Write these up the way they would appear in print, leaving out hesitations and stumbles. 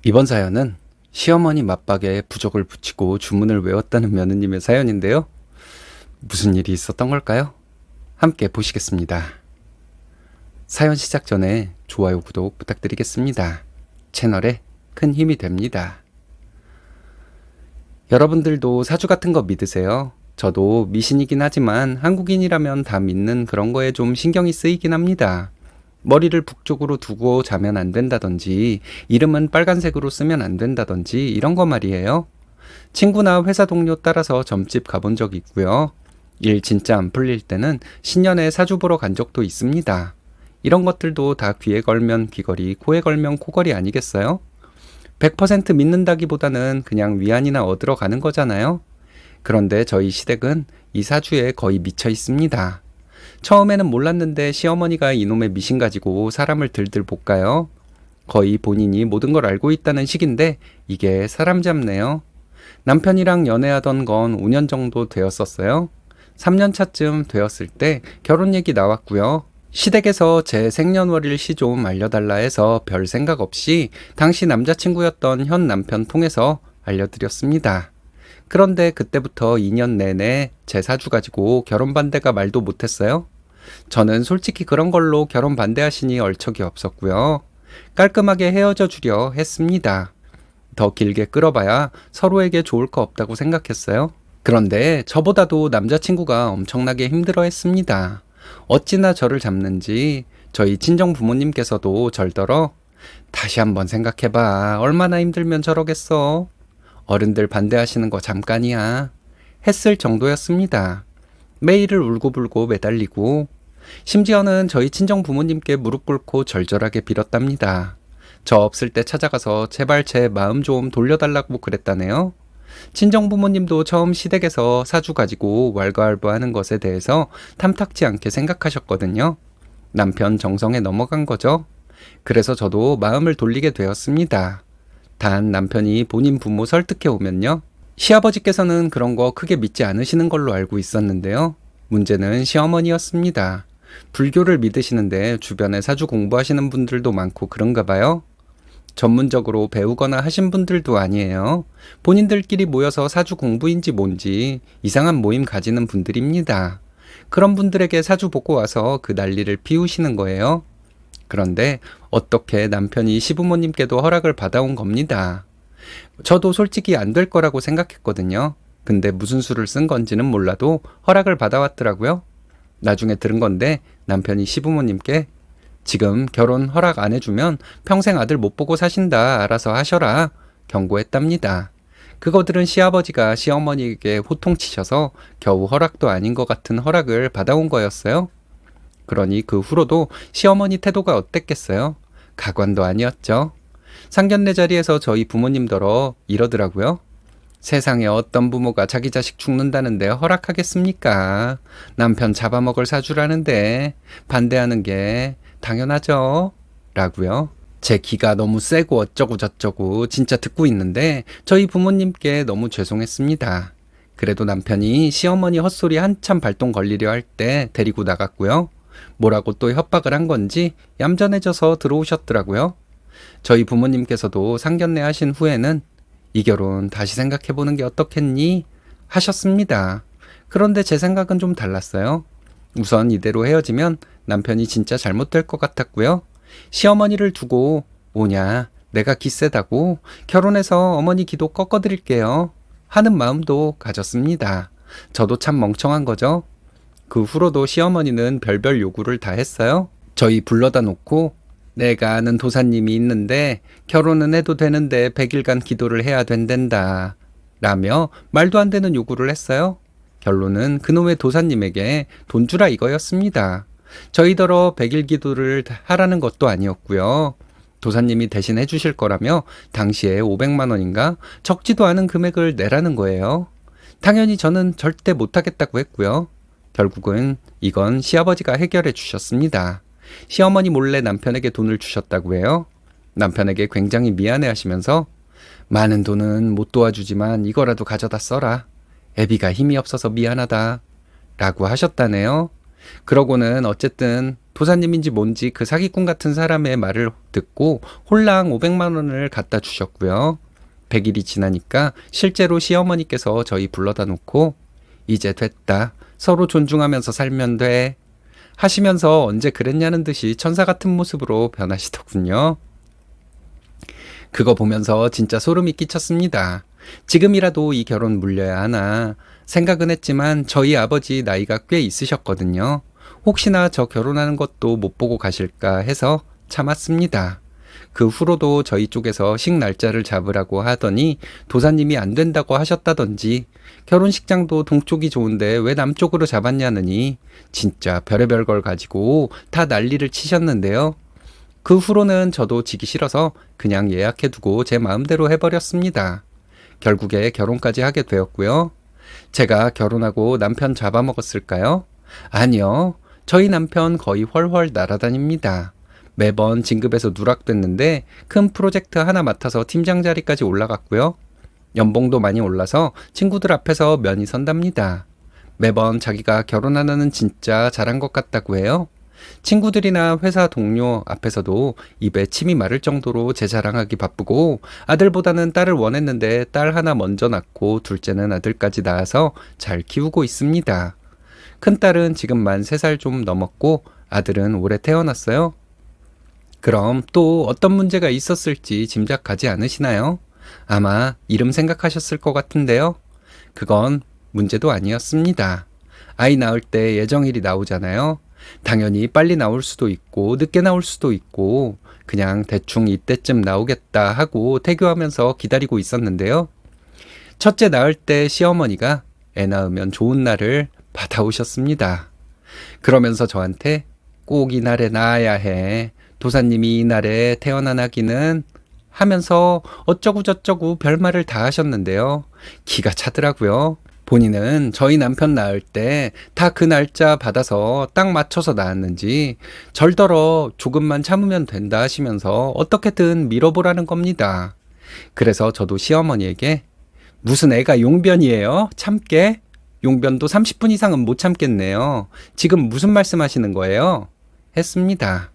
이번 사연은 시어머니 맞박에 부적을 붙이고 주문을 외웠다는 며느님의 사연인데요. 무슨 일이 있었던 걸까요? 함께 보시겠습니다. 사연 시작 전에 좋아요, 구독 부탁드리겠습니다. 채널에 큰 힘이 됩니다. 여러분들도 사주 같은 거 믿으세요? 저도 미신이긴 하지만 한국인이라면 다 믿는 그런 거에 좀 신경이 쓰이긴 합니다. 머리를 북쪽으로 두고 자면 안 된다든지, 이름은 빨간색으로 쓰면 안 된다든지, 이런 거 말이에요. 친구나 회사 동료 따라서 점집 가본 적 있고요. 일 진짜 안 풀릴 때는 신년에 사주 보러 간 적도 있습니다. 이런 것들도 다 귀에 걸면 귀걸이, 코에 걸면 코걸이 아니겠어요? 100% 믿는다기보다는 그냥 위안이나 얻으러 가는 거잖아요. 그런데 저희 시댁은 이 사주에 거의 미쳐 있습니다. 처음에는 몰랐는데 시어머니가 이놈의 미신 가지고 사람을 들들 볶아요. 거의 본인이 모든 걸 알고 있다는 식인데 이게 사람 잡네요. 남편이랑 연애하던 건 5년 정도 되었었어요. 3년 차쯤 되었을 때 결혼 얘기 나왔고요. 시댁에서 제 생년월일 시 좀 알려달라 해서 별 생각 없이 당시 남자친구였던 현 남편 통해서 알려드렸습니다. 그런데 그때부터 2년 내내 제 사주 가지고 결혼 반대가 말도 못했어요. 저는 솔직히 그런 걸로 결혼 반대하시니 얼척이 없었고요. 깔끔하게 헤어져 주려 했습니다. 더 길게 끌어봐야 서로에게 좋을 거 없다고 생각했어요. 그런데 저보다도 남자친구가 엄청나게 힘들어 했습니다. 어찌나 저를 잡는지 저희 친정 부모님께서도 절더러 다시 한번 생각해봐. 얼마나 힘들면 저러겠어. 어른들 반대하시는 거 잠깐이야. 했을 정도였습니다. 매일을 울고불고 매달리고 심지어는 저희 친정 부모님께 무릎 꿇고 절절하게 빌었답니다. 저 없을 때 찾아가서 제발 제 마음 좀 돌려달라고 그랬다네요. 친정 부모님도 처음 시댁에서 사주 가지고 왈가왈부하는 것에 대해서 탐탁지 않게 생각하셨거든요. 남편 정성에 넘어간 거죠. 그래서 저도 마음을 돌리게 되었습니다. 단 남편이 본인 부모 설득해 오면요. 시아버지께서는 그런 거 크게 믿지 않으시는 걸로 알고 있었는데요. 문제는 시어머니였습니다. 불교를 믿으시는데 주변에 사주 공부하시는 분들도 많고 그런가 봐요. 전문적으로 배우거나 하신 분들도 아니에요. 본인들끼리 모여서 사주 공부인지 뭔지 이상한 모임 가지는 분들입니다. 그런 분들에게 사주 보고 와서 그 난리를 피우시는 거예요. 그런데 어떻게 남편이 시부모님께도 허락을 받아온 겁니다. 저도 솔직히 안 될 거라고 생각했거든요. 근데 무슨 수를 쓴 건지는 몰라도 허락을 받아왔더라고요. 나중에 들은 건데 남편이 시부모님께 지금 결혼 허락 안 해주면 평생 아들 못 보고 사신다. 알아서 하셔라. 경고했답니다. 그거 들은 시아버지가 시어머니에게 호통치셔서 겨우 허락도 아닌 것 같은 허락을 받아온 거였어요. 그러니 그 후로도 시어머니 태도가 어땠겠어요? 가관도 아니었죠. 상견례 자리에서 저희 부모님더러 이러더라고요. 세상에 어떤 부모가 자기 자식 죽는다는데 허락하겠습니까? 남편 잡아먹을 사주라는데 반대하는 게 당연하죠. 라고요. 제 기가 너무 세고 어쩌고 저쩌고 진짜 듣고 있는데 저희 부모님께 너무 죄송했습니다. 그래도 남편이 시어머니 헛소리 한참 발동 걸리려 할 때 데리고 나갔고요. 뭐라고 또 협박을 한 건지 얌전해져서 들어오셨더라고요. 저희 부모님께서도 상견례 하신 후에는 이 결혼 다시 생각해보는 게 어떻겠니? 하셨습니다. 그런데 제 생각은 좀 달랐어요. 우선 이대로 헤어지면 남편이 진짜 잘못될 것 같았고요. 시어머니를 두고 오냐, 내가 기세다고 결혼해서 어머니 기도 꺾어드릴게요. 하는 마음도 가졌습니다. 저도 참 멍청한 거죠. 그 후로도 시어머니는 별별 요구를 다 했어요. 저희 불러다 놓고 내가 아는 도사님이 있는데 결혼은 해도 되는데 100일간 기도를 해야 된댄다. 라며 말도 안 되는 요구를 했어요. 결론은 그놈의 도사님에게 돈 주라 이거였습니다. 저희더러 100일 기도를 하라는 것도 아니었고요. 도사님이 대신 해주실 거라며 당시에 500만 원인가 적지도 않은 금액을 내라는 거예요. 당연히 저는 절대 못하겠다고 했고요. 결국은 이건 시아버지가 해결해 주셨습니다. 시어머니 몰래 남편에게 돈을 주셨다고 해요. 남편에게 굉장히 미안해 하시면서 많은 돈은 못 도와주지만 이거라도 가져다 써라. 애비가 힘이 없어서 미안하다. 라고 하셨다네요. 그러고는 어쨌든 도사님인지 뭔지 그 사기꾼 같은 사람의 말을 듣고 홀랑 500만 원을 갖다 주셨고요. 100일이 지나니까 실제로 시어머니께서 저희 불러다 놓고 이제 됐다. 서로 존중하면서 살면 돼. 하시면서 언제 그랬냐는 듯이 천사 같은 모습으로 변하시더군요. 그거 보면서 진짜 소름이 끼쳤습니다. 지금이라도 이 결혼 물려야 하나 생각은 했지만 저희 아버지 나이가 꽤 있으셨거든요. 혹시나 저 결혼하는 것도 못 보고 가실까 해서 참았습니다. 그 후로도 저희 쪽에서 식 날짜를 잡으라고 하더니 도사님이 안 된다고 하셨다던지 결혼식장도 동쪽이 좋은데 왜 남쪽으로 잡았냐느니 진짜 별의별 걸 가지고 다 난리를 치셨는데요. 그 후로는 저도 지기 싫어서 그냥 예약해두고 제 마음대로 해버렸습니다. 결국에 결혼까지 하게 되었고요. 제가 결혼하고 남편 잡아먹었을까요? 아니요. 저희 남편 거의 훨훨 날아다닙니다. 매번 진급해서 누락됐는데 큰 프로젝트 하나 맡아서 팀장 자리까지 올라갔고요. 연봉도 많이 올라서 친구들 앞에서 면이 선답니다. 매번 자기가 결혼하는 진짜 잘한 것 같다고 해요. 친구들이나 회사 동료 앞에서도 입에 침이 마를 정도로 제 자랑하기 바쁘고 아들보다는 딸을 원했는데 딸 하나 먼저 낳고 둘째는 아들까지 낳아서 잘 키우고 있습니다. 큰딸은 지금 만 3살 좀 넘었고 아들은 올해 태어났어요. 그럼 또 어떤 문제가 있었을지 짐작가지 않으시나요? 아마 이름 생각하셨을 것 같은데요. 그건 문제도 아니었습니다. 아이 낳을 때 예정일이 나오잖아요. 당연히 빨리 나올 수도 있고 늦게 나올 수도 있고 그냥 대충 이때쯤 나오겠다 하고 태교하면서 기다리고 있었는데요. 첫째 낳을 때 시어머니가 애 낳으면 좋은 날을 받아오셨습니다. 그러면서 저한테 꼭 이 날에 낳아야 해. 도사님이 이 날에 태어난 아기는 하면서 어쩌고 저쩌고 별말을 다 하셨는데요. 기가 차더라고요. 본인은 저희 남편 낳을 때 다 그 날짜 받아서 딱 맞춰서 낳았는지 절더러 조금만 참으면 된다 하시면서 어떻게든 밀어보라는 겁니다. 그래서 저도 시어머니에게 무슨 애가 용변이에요? 참게? 용변도 30분 이상은 못 참겠네요. 지금 무슨 말씀하시는 거예요? 했습니다.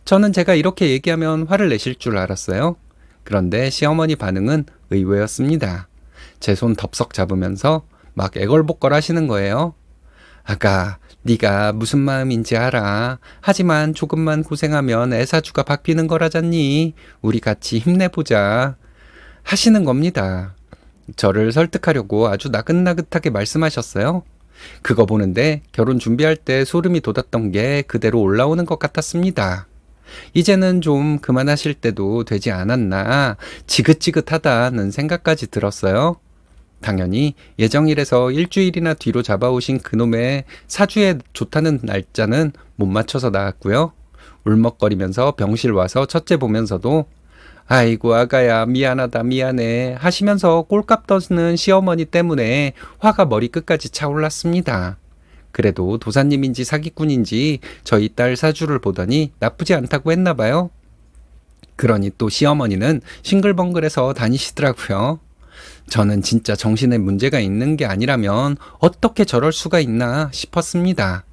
저는 제가 이렇게 얘기하면 화를 내실 줄 알았어요. 그런데 시어머니 반응은 의외였습니다. 제 손 덥석 잡으면서 막 애걸복걸 하시는 거예요. 아가, 네가 무슨 마음인지 알아. 하지만 조금만 고생하면 애사주가 바뀌는 거라잖니. 우리 같이 힘내보자. 하시는 겁니다. 저를 설득하려고 아주 나긋나긋하게 말씀하셨어요. 그거 보는데 결혼 준비할 때 소름이 돋았던 게 그대로 올라오는 것 같았습니다. 이제는 좀 그만하실 때도 되지 않았나 지긋지긋하다는 생각까지 들었어요. 당연히 예정일에서 일주일이나 뒤로 잡아오신 그놈의 사주에 좋다는 날짜는 못 맞춰서 나왔고요. 울먹거리면서 병실 와서 첫째 보면서도 아이고 아가야 미안하다 미안해 하시면서 꼴값 떠쓰는 시어머니 때문에 화가 머리끝까지 차올랐습니다. 그래도 도사님인지 사기꾼인지 저희 딸 사주를 보더니 나쁘지 않다고 했나 봐요. 그러니 또 시어머니는 싱글벙글해서 다니시더라고요. 저는 진짜 정신에 문제가 있는 게 아니라면 어떻게 저럴 수가 있나 싶었습니다.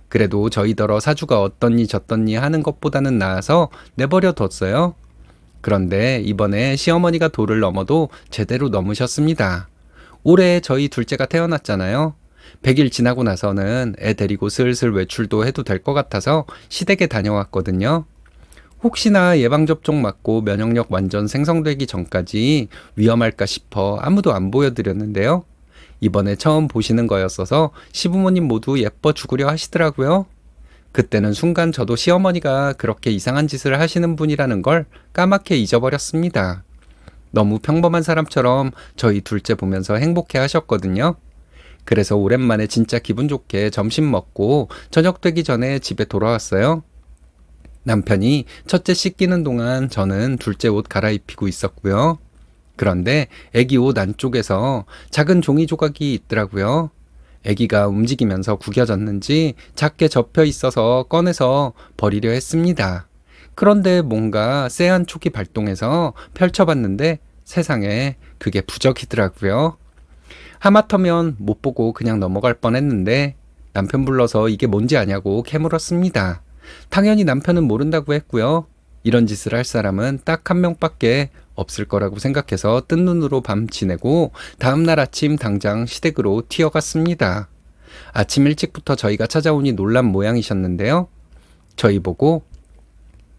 그래도 저희더러 사주가 어떻니 저떻니 하는 것보다는 나아서 내버려 뒀어요. 그런데 이번에 시어머니가 도를 넘어도 제대로 넘으셨습니다. 올해 저희 둘째가 태어났잖아요. 100일 지나고 나서는 애 데리고 슬슬 외출도 해도 될 것 같아서 시댁에 다녀왔거든요. 혹시나 예방접종 맞고 면역력 완전 생성되기 전까지 위험할까 싶어 아무도 안 보여드렸는데요. 이번에 처음 보시는 거였어서 시부모님 모두 예뻐 죽으려 하시더라고요. 그때는 순간 저도 시어머니가 그렇게 이상한 짓을 하시는 분이라는 걸 까맣게 잊어버렸습니다. 너무 평범한 사람처럼 저희 둘째 보면서 행복해 하셨거든요. 그래서 오랜만에 진짜 기분 좋게 점심 먹고 저녁 되기 전에 집에 돌아왔어요. 남편이 첫째 씻기는 동안 저는 둘째 옷 갈아입히고 있었고요. 그런데 애기 옷 안쪽에서 작은 종이 조각이 있더라고요. 애기가 움직이면서 구겨졌는지 작게 접혀 있어서 꺼내서 버리려 했습니다. 그런데 뭔가 쎄한 촉이 발동해서 펼쳐봤는데 세상에 그게 부적이더라고요. 하마터면 못 보고 그냥 넘어갈 뻔했는데 남편 불러서 이게 뭔지 아냐고 캐물었습니다. 당연히 남편은 모른다고 했고요. 이런 짓을 할 사람은 딱 한 명밖에 없을 거라고 생각해서 뜬 눈으로 밤 지내고 다음날 아침 당장 시댁으로 튀어갔습니다. 아침 일찍부터 저희가 찾아오니 놀란 모양이셨는데요. 저희 보고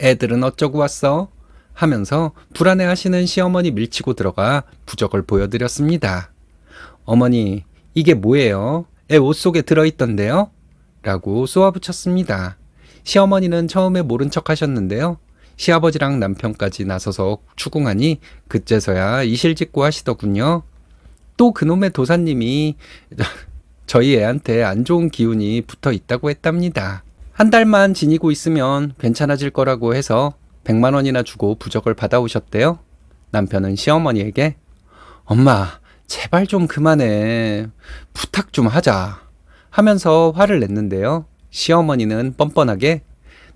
애들은 어쩌고 왔어? 하면서 불안해하시는 시어머니 밀치고 들어가 부적을 보여드렸습니다. 어머니, 이게 뭐예요? 애 옷 속에 들어있던데요? 라고 쏘아붙였습니다. 시어머니는 처음에 모른 척 하셨는데요. 시아버지랑 남편까지 나서서 추궁하니 그제서야 이실직고 하시더군요. 또 그놈의 도사님이 저희 애한테 안 좋은 기운이 붙어 있다고 했답니다. 한 달만 지니고 있으면 괜찮아질 거라고 해서 100만 원이나 주고 부적을 받아오셨대요. 남편은 시어머니에게 엄마, 제발 좀 그만해. 부탁 좀 하자. 하면서 화를 냈는데요. 시어머니는 뻔뻔하게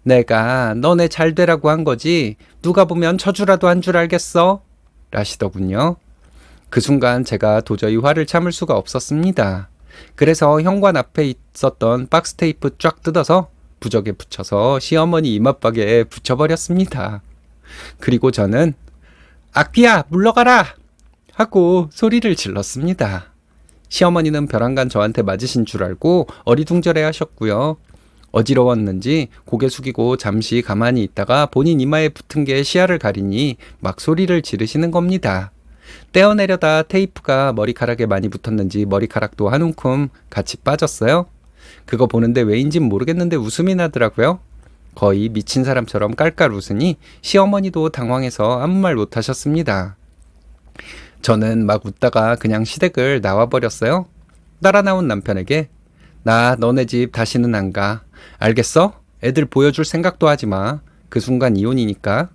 내가 너네 잘 되라고 한 거지 누가 보면 저주라도 한 줄 알겠어? 라시더군요. 그 순간 제가 도저히 화를 참을 수가 없었습니다. 그래서 현관 앞에 있었던 박스 테이프 쫙 뜯어서 부적에 붙여서 시어머니 이마박에 붙여버렸습니다. 그리고 저는 악귀야 물러가라! 하고 소리를 질렀습니다. 시어머니는 벼랑간 저한테 맞으신 줄 알고 어리둥절해 하셨고요. 어지러웠는지 고개 숙이고 잠시 가만히 있다가 본인 이마에 붙은 게 시야를 가리니 막 소리를 지르시는 겁니다. 떼어내려다 테이프가 머리카락에 많이 붙었는지 머리카락도 한 움큼 같이 빠졌어요. 그거 보는데 왜인진 모르겠는데 웃음이 나더라고요. 거의 미친 사람처럼 깔깔 웃으니 시어머니도 당황해서 아무 말 못하셨습니다. 저는 막 웃다가 그냥 시댁을 나와버렸어요. 따라 나온 남편에게 나 너네 집 다시는 안 가. 알겠어? 애들 보여줄 생각도 하지 마. 그 순간 이혼이니까.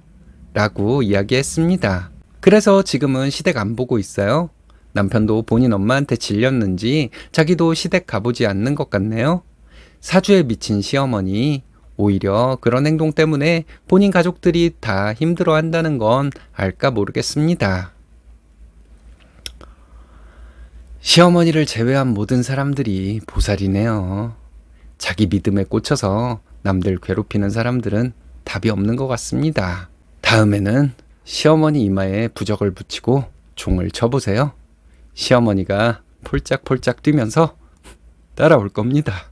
라고 이야기했습니다. 그래서 지금은 시댁 안 보고 있어요. 남편도 본인 엄마한테 질렸는지 자기도 시댁 가보지 않는 것 같네요. 사주에 미친 시어머니, 오히려 그런 행동 때문에 본인 가족들이 다 힘들어 한다는 건 알까 모르겠습니다. 시어머니를 제외한 모든 사람들이 보살이네요. 자기 믿음에 꽂혀서 남들 괴롭히는 사람들은 답이 없는 것 같습니다. 다음에는 시어머니 이마에 부적을 붙이고 종을 쳐보세요. 시어머니가 폴짝폴짝 뛰면서 따라올 겁니다.